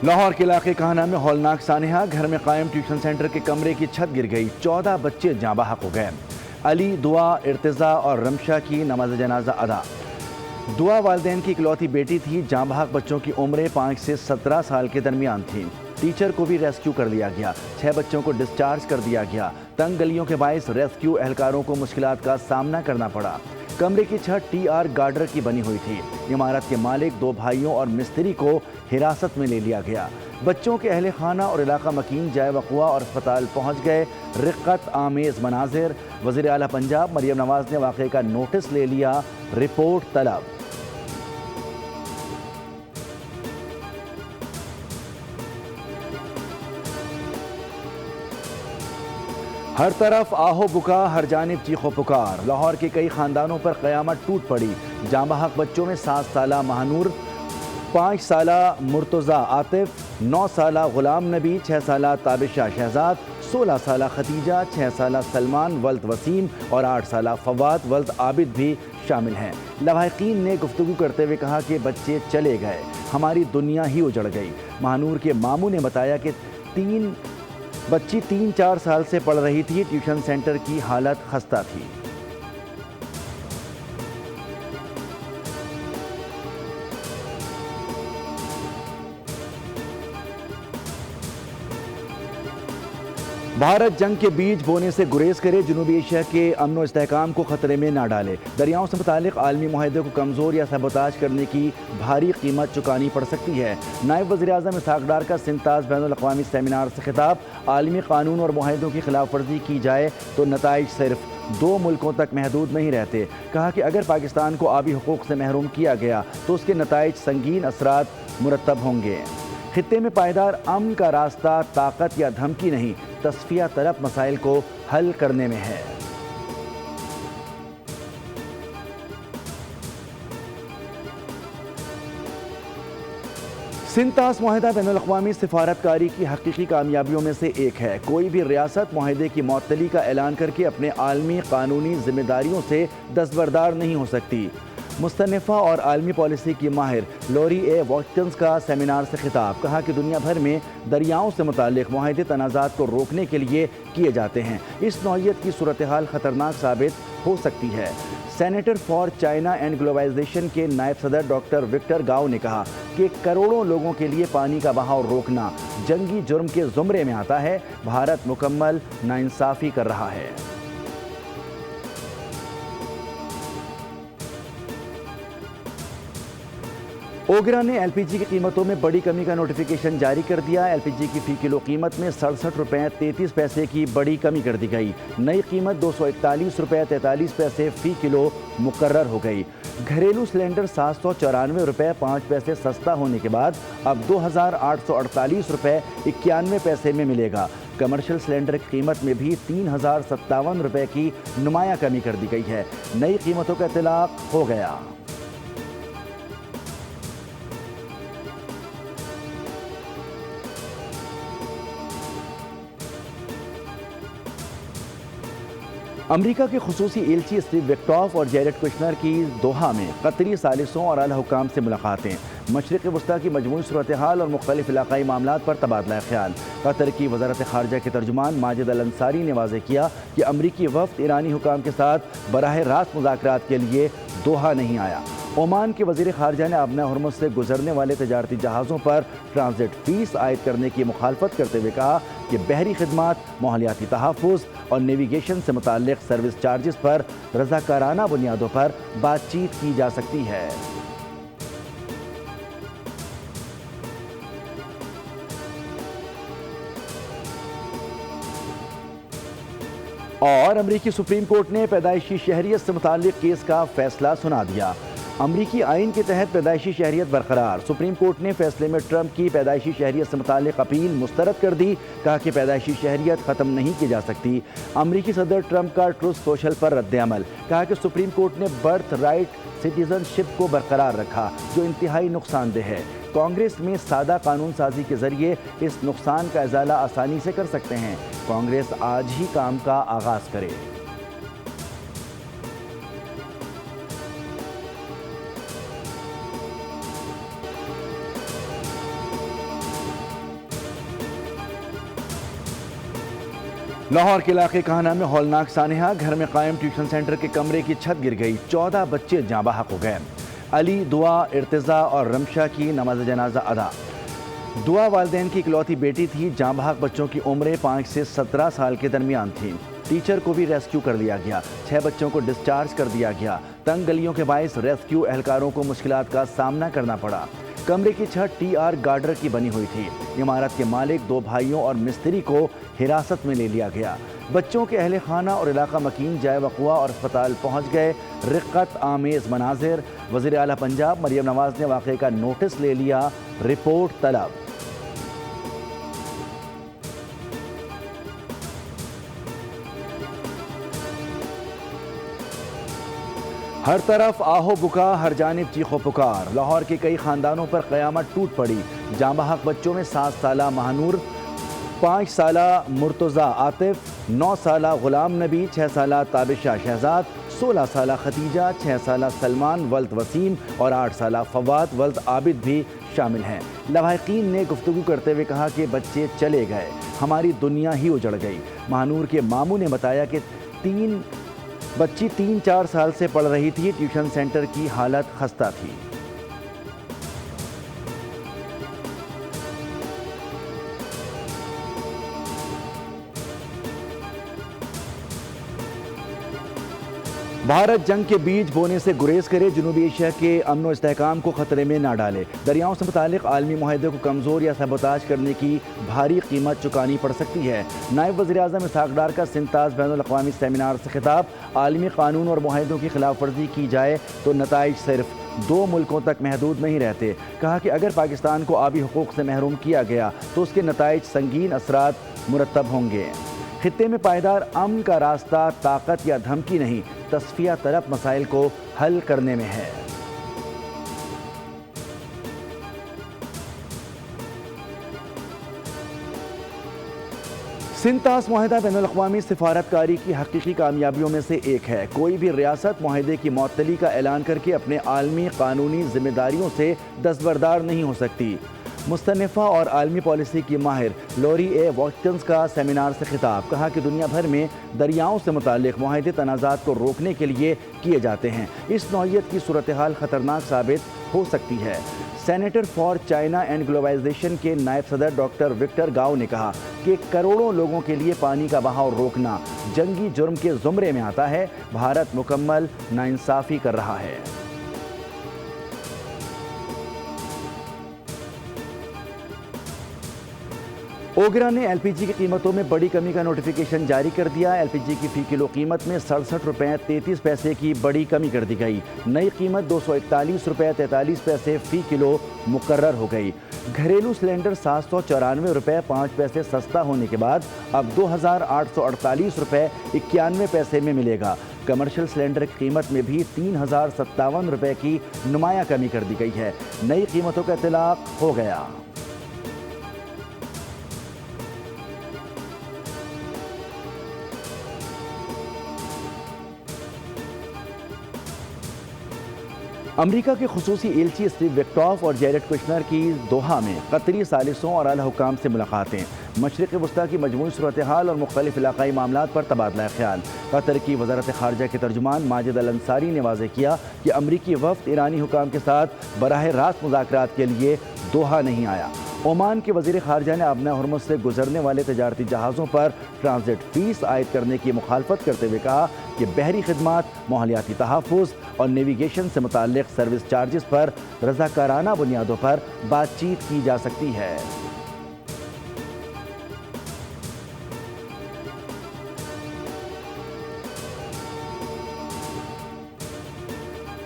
لاہور کے علاقے کہانا میں ہولناک سانحہ، گھر میں قائم ٹیوشن سینٹر کے کمرے کی چھت گر گئی، 14 بچے جاں بحق ہو گئے۔ علی، دعا، ارتضیٰ اور رمشا کی نماز جنازہ ادا۔ دعا والدین کی اکلوتی بیٹی تھی، جاں بحق بچوں کی عمریں 5 سے 17 سال کے درمیان تھیں۔ ٹیچر کو بھی ریسکیو کر لیا گیا، 6 بچوں کو ڈسچارج کر دیا گیا۔ تنگ گلیوں کے باعث ریسکیو اہلکاروں کو مشکلات کا سامنا کرنا پڑا۔ کمرے کی چھت ٹی آر گارڈر کی بنی ہوئی تھی۔ عمارت کے مالک، 2 بھائیوں اور مستری کو حراست میں لے لیا گیا۔ بچوں کے اہل خانہ اور علاقہ مکین جائے وقوع اور اسپتال پہنچ گئے۔ رقت آمیز مناظر۔ وزیر اعلیٰ پنجاب مریم نواز نے واقعے کا نوٹس لے لیا، رپورٹ طلب۔ ہر طرف آہو بکا، ہر جانب چیخ و پکار۔ لاہور کے کئی خاندانوں پر قیامت ٹوٹ پڑی۔ جاں بحق بچوں میں 7 سالہ مہانور، 5 سالہ مرتضیٰ عاطف، 9 سالہ غلام نبی، 6 سالہ تابشہ شہزاد، 16 سالہ ختیجہ، 6 سالہ سلمان ولد وسیم اور 8 سالہ فواد ولد عابد بھی شامل ہیں۔ لواحقین نے گفتگو کرتے ہوئے کہا کہ بچے چلے گئے، ہماری دنیا ہی اجڑ گئی۔ مہانور کے ماموں نے بتایا کہ بچی 3-4 سال سے پڑھ رہی تھی، ٹیوشن سینٹر کی حالت خستہ تھی۔ بھارت جنگ کے بیج بونے سے گریز کرے، جنوبی ایشیا کے امن و استحکام کو خطرے میں نہ ڈالے۔ دریاؤں سے متعلق عالمی معاہدے کو کمزور یا سبوتاژ کرنے کی بھاری قیمت چکانی پڑ سکتی ہے۔ نائب وزیر اعظم اسحاق ڈار کا سنتاز بین الاقوامی سیمینار سے خطاب۔ عالمی قانون اور معاہدوں کی خلاف ورزی کی جائے تو نتائج صرف 2 ملکوں تک محدود نہیں رہتے۔ کہا کہ اگر پاکستان کو آبی حقوق سے محروم کیا گیا تو اس کے نتائج سنگین اثرات مرتب ہوں گے۔ خطے میں پائیدار امن کا راستہ طاقت یا دھمکی نہیں، تصفیہ طلب مسائل کو حل کرنے میں ہے۔ سنتاس معاہدہ بین الاقوامی سفارتکاری کی حقیقی کامیابیوں میں سے ایک ہے۔ کوئی بھی ریاست معاہدے کی معطلی کا اعلان کر کے اپنے عالمی قانونی ذمہ داریوں سے دستبردار نہیں ہو سکتی۔ مصنفہ اور عالمی پالیسی کی ماہر لوری اے واٹکنز کا سیمینار سے خطاب۔ کہا کہ دنیا بھر میں دریاؤں سے متعلق معاہدے تنازعات کو روکنے کے لیے کیے جاتے ہیں۔ اس نوعیت کی صورتحال خطرناک ثابت ہو سکتی ہے۔ Centre for China and globalization کے نائب صدر ڈاکٹر وکٹر گاؤ نے کہا کہ کروڑوں لوگوں کے لیے پانی کا بہاؤ روکنا جنگی جرم کے زمرے میں آتا ہے۔ بھارت مکمل ناانصافی کر رہا ہے۔ اوگرا نے ایل پی جی کی قیمتوں میں بڑی کمی کا نوٹیفیکیشن جاری کر دیا۔ ایل پی جی کی فی کلو قیمت میں 67 روپے 33 پیسے کی بڑی کمی کر دی گئی۔ نئی قیمت 241 روپے 43 پیسے فی کلو مقرر ہو گئی۔ گھریلو سلنڈر 794 روپے 5 پیسے سستا ہونے کے بعد اب 2848 روپے 91 پیسے میں ملے گا۔ کمرشل سلنڈر کی قیمت میں بھی 3057 روپے کی نمایاں کمی کر دی گئی ہے۔ نئی قیمتوں کا اطلاق ہو گیا۔ امریکہ کے خصوصی ایلچی اسٹیو وکٹوف اور جیرڈ کشنر کی دوحہ میں قطری ثالثوں اور اعلیٰ حکام سے ملاقاتیں۔ مشرق وسطیٰ کی مجموعی صورتحال اور مختلف علاقائی معاملات پر تبادلہ خیال۔ قطر کی وزارت خارجہ کے ترجمان ماجد الانصاری نے واضح کیا کہ امریکی وفد ایرانی حکام کے ساتھ براہ راست مذاکرات کے لیے دوحہ نہیں آیا۔ عمان کے وزیر خارجہ نے ابنا ہرمز سے گزرنے والے تجارتی جہازوں پر ٹرانزٹ فیس عائد کرنے کی مخالفت کرتے ہوئے کہا کہ بحری خدمات، ماحولیاتی تحفظ اور نیویگیشن سے متعلق سروس چارجز پر رضاکارانہ بنیادوں پر بات چیت کی جا سکتی ہے۔ اور امریکی سپریم کورٹ نے پیدائشی شہریت سے متعلق کیس کا فیصلہ سنا دیا۔ امریکی آئین کے تحت پیدائشی شہریت برقرار۔ سپریم کورٹ نے فیصلے میں ٹرمپ کی پیدائشی شہریت سے متعلق اپیل مسترد کر دی۔ کہا کہ پیدائشی شہریت ختم نہیں کی جا سکتی۔ امریکی صدر ٹرمپ کا ٹروتھ سوشل پر رد عمل۔ کہا کہ سپریم کورٹ نے برتھ رائٹ سٹیزن شپ کو برقرار رکھا، جو انتہائی نقصان دہ ہے۔ کانگریس میں سادہ قانون سازی کے ذریعے اس نقصان کا ازالہ آسانی سے کر سکتے ہیں۔ کانگریس آج ہی کام کا آغاز کرے۔ لاہور کے علاقے کہانا میں ہولناک سانحہ، گھر میں قائم ٹیوشن سینٹر کے کمرے کی چھت گر گئی، 14 بچے جاں بحق ہو گئے۔ علی، دعا، ارتضیٰ اور رمشا کی نماز جنازہ ادا۔ دعا والدین کی اکلوتی بیٹی تھی۔ جاں بحق بچوں کی عمریں 5 سے 17 سال کے درمیان تھیں۔ ٹیچر کو بھی ریسکیو کر لیا گیا، 6 بچوں کو ڈسچارج کر دیا گیا۔ تنگ گلیوں کے باعث ریسکیو اہلکاروں کو مشکلات کا سامنا کرنا پڑا۔ کمرے کی چھت ٹی آر گارڈر کی بنی ہوئی تھی۔ عمارت کے مالک، 2 بھائیوں اور مستری کو حراست میں لے لیا گیا۔ بچوں کے اہل خانہ اور علاقہ مکین جائے وقوع اور اسپتال پہنچ گئے۔ رقت آمیز مناظر۔ وزیر اعلیٰ پنجاب مریم نواز نے واقعے کا نوٹس لے لیا، رپورٹ طلب۔ ہر طرف آہو بکا، ہر جانب چیخ و پکار۔ لاہور کے کئی خاندانوں پر قیامت ٹوٹ پڑی۔ جاں بحق بچوں میں 7 سالہ مہنور، 5 سالہ مرتضیٰ عاطف، 9 سالہ غلام نبی، 6 سالہ تابشہ شہزاد، 16 سالہ ختیجہ، 6 سالہ سلمان ولد وسیم اور 8 سالہ فواد ولد عابد بھی شامل ہیں۔ لواحقین نے گفتگو کرتے ہوئے کہا کہ بچے چلے گئے، ہماری دنیا ہی اجڑ گئی۔ مہنور کے ماموں نے بتایا کہ بچی 3-4 سال سے پڑھ رہی تھی۔ ٹیوشن سینٹر کی حالت خستہ تھی۔ بھارت جنگ کے بیج بونے سے گریز کرے، جنوبی ایشیا کے امن و استحکام کو خطرے میں نہ ڈالے۔ دریاؤں سے متعلق عالمی معاہدے کو کمزور یا سبوتاژ کرنے کی بھاری قیمت چکانی پڑ سکتی ہے۔ نائب وزیر اعظم اسحاق ڈار کا سنتاز بین الاقوامی سیمینار سے خطاب۔ عالمی قانون اور معاہدوں کی خلاف ورزی کی جائے تو نتائج صرف 2 ملکوں تک محدود نہیں رہتے۔ کہا کہ اگر پاکستان کو آبی حقوق سے محروم کیا گیا تو اس کے نتائج سنگین اثرات مرتب ہوں گے۔ خطے میں پائیدار امن کا راستہ طاقت یا دھمکی نہیں، تصفیہ طلب مسائل کو حل کرنے میں ہے۔ سنتاس معاہدہ بین الاقوامی سفارتکاری کی حقیقی کامیابیوں میں سے ایک ہے۔ کوئی بھی ریاست معاہدے کی معطلی کا اعلان کر کے اپنے عالمی قانونی ذمہ داریوں سے دستبردار نہیں ہو سکتی۔ مصنفہ اور عالمی پالیسی کی ماہر لوری اے واٹکنز کا سیمینار سے خطاب۔ کہا کہ دنیا بھر میں دریاؤں سے متعلق معاہدے تنازعات کو روکنے کے لیے کیے جاتے ہیں۔ اس نوعیت کی صورتحال خطرناک ثابت ہو سکتی ہے۔ Centre for China and globalization کے نائب صدر ڈاکٹر وکٹر گاؤ نے کہا کہ کروڑوں لوگوں کے لیے پانی کا بہاؤ روکنا جنگی جرم کے زمرے میں آتا ہے۔ بھارت مکمل ناانصافی کر رہا ہے۔ اوگرا نے ایل پی جی کی قیمتوں میں بڑی کمی کا نوٹیفیکیشن جاری کر دیا۔ ایل پی جی کی فی کلو قیمت میں 67 روپے 33 پیسے کی بڑی کمی کر دی گئی۔ نئی قیمت 241 روپے 43 پیسے فی کلو مقرر ہو گئی۔ گھریلو سلنڈر 794 روپے 5 پیسے سستا ہونے کے بعد اب 2848 روپے 91 پیسے میں ملے گا۔ کمرشل سلنڈر کی قیمت میں بھی 3057 روپے کی نمایاں کمی کر دی گئی ہے۔ نئی قیمتوں کا اطلاق ہو گیا۔ امریکہ کے خصوصی ایلچی اسٹیو وکٹوف اور جیرڈ کشنر کی دوحہ میں قطری ثالثوں اور اعلیٰ حکام سے ملاقاتیں۔ مشرق وسطیٰ کی مجموعی صورتحال اور مختلف علاقائی معاملات پر تبادلہ خیال۔ قطر کی وزارت خارجہ کے ترجمان ماجد الانصاری نے واضح کیا کہ امریکی وفد ایرانی حکام کے ساتھ براہ راست مذاکرات کے لیے دوحہ نہیں آیا۔ عمان کے وزیر خارجہ نے ابنا ہرمز سے گزرنے والے تجارتی جہازوں پر ٹرانزٹ فیس عائد کرنے کی مخالفت کرتے ہوئے کہا کہ بحری خدمات، ماحولیاتی تحفظ اور نیویگیشن سے متعلق سروس چارجز پر رضاکارانہ بنیادوں پر بات چیت کی جا سکتی ہے۔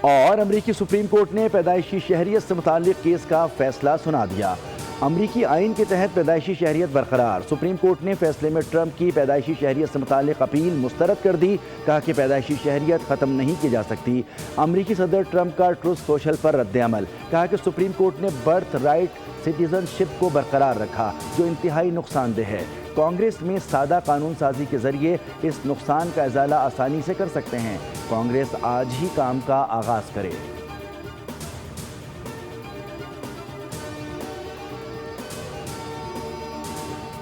اور امریکی سپریم کورٹ نے پیدائشی شہریت سے متعلق کیس کا فیصلہ سنا دیا۔ امریکی آئین کے تحت پیدائشی شہریت برقرار۔ سپریم کورٹ نے فیصلے میں ٹرمپ کی پیدائشی شہریت سے متعلق اپیل مسترد کر دی۔ کہا کہ پیدائشی شہریت ختم نہیں کی جا سکتی۔ امریکی صدر ٹرمپ کا ٹروتھ سوشل پر رد عمل۔ کہا کہ سپریم کورٹ نے برتھ رائٹ سٹیزن شپ کو برقرار رکھا، جو انتہائی نقصان دہ ہے۔ کانگریس میں سادہ قانون سازی کے ذریعے اس نقصان کا ازالہ آسانی سے کر سکتے ہیں۔ کانگریس آج ہی کام کا آغاز کرے۔